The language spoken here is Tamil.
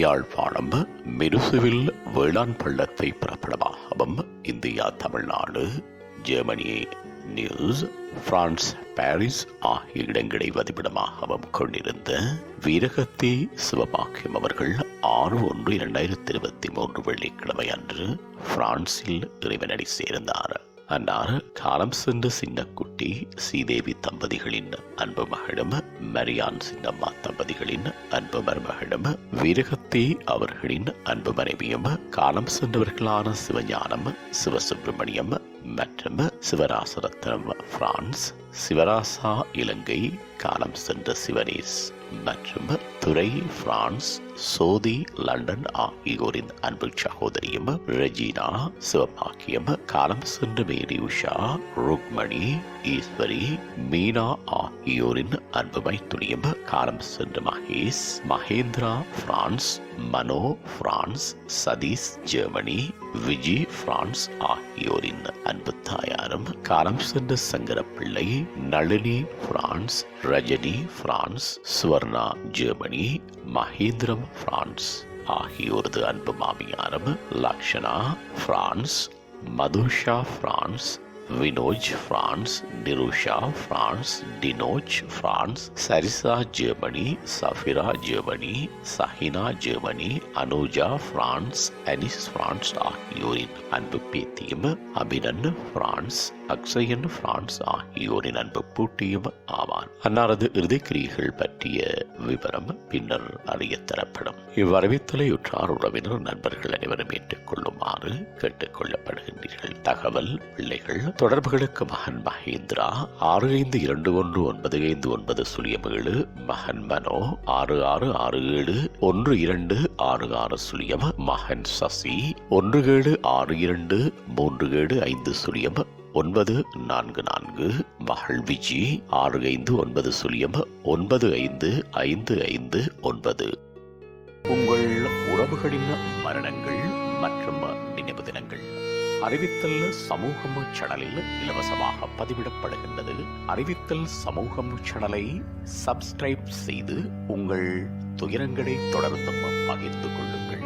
யாழ்ப்பாணம் மிருசுவில் வேளாண் பள்ளத்தை பிறப்பிடமாகவும் இந்தியா, தமிழ்நாடு, ஜெர்மனி, நியூஸ், பிரான்ஸ், பாரிஸ் ஆகிய இடங்களை வதிப்பிடமாகவும் கொண்டிருந்த வீரகத்தி சிவபாக்கியம் அவர்கள் 6/1/2023 வெள்ளிக்கிழமை அன்று பிரான்சில் இறைவனடி சேர்ந்தார். அன்னார் காலம் சென்ற சின்னக்குட்டி ஸ்ரீதேவி தம்பதிகளின் அன்பு மகளும் மரியான் சின்னம்மா தம்பதிகளின் அன்பு மருமகளும் வீரகத்தி அவர்களின் அன்பு மனைவியும் காலம் சென்றவர்களான சிவஞானம், சிவசுப்பிரமணியம் மற்றும் சிவராசரத்னம் பிரான்ஸ், சிவராசா இலங்கை, காலம் சென்ற சிவனேஸ் மற்றும் துரை பிரான்ஸ், சோதி லண்டன் ஆகியோரின் அன்பு சகோதரியும் ரெஜினா சிவபாக்கியம், காலம் சென்ற மேரி உஷா, ருக்மணி, ஈஸ்வரி, மீனா ஆகியோரின் அன்பு மைத்துனியும், காலம் சென்ற Mahesh, Mahendra France, Mano France, Satheesh Germany, Viji France ஆகியோரின் அன்பு தாயாரும், காலம் சென்ற Sankarapillai, Nalini France, Rajini France, Suvarna Germany, Mahendram France ஆகியோரது அன்பு மாமியாரும், Lakshana France, Madhusha France, Vinoj France, Nirusha France, Dinoj France, Sarisa Germany, Safira Germany, Sahina Germany, Anuja France, Anis France ஆகியோரின் அன்பு பேத்தியும், அபினன் பிரான்ஸ், அக்ஷயன் பிரான்ஸ் ஆகியோரின் அன்பு பூட்டியும் ஆவார். அன்னாரது இறுதிக்கிரியைகள் பற்றிய விவரம் பின்னர் அறிய தரப்படும். இவ்வரவித்தலை உற்றார் உறவினர் நண்பர்கள் அனைவரும் ஏற்றுக் கொள்ளுமாறு கேட்டுக் கொள்ளப்படுகின்றீர்கள். தகவல் பிள்ளைகள் தொடர்புகளுக்கு மகன் மகேந்திரா 65219597, மகன் மனோ 66671266, மகன் சசி 17623750, மகள் விஜி 6590955559. உங்கள் உறவுகளின் மரணங்கள் மற்றும் நினைவு தினங்கள் அறிவித்தல் சமூகம் சேனலில் இலவசமாக பதிவிடப்படுகின்றது. அறிவித்தல் சமூகம் சேனலை சப்ஸ்கிரைப் செய்து உங்கள் துயரங்களை தொடர்ந்தும் பகிர்ந்து கொள்ளுங்கள்.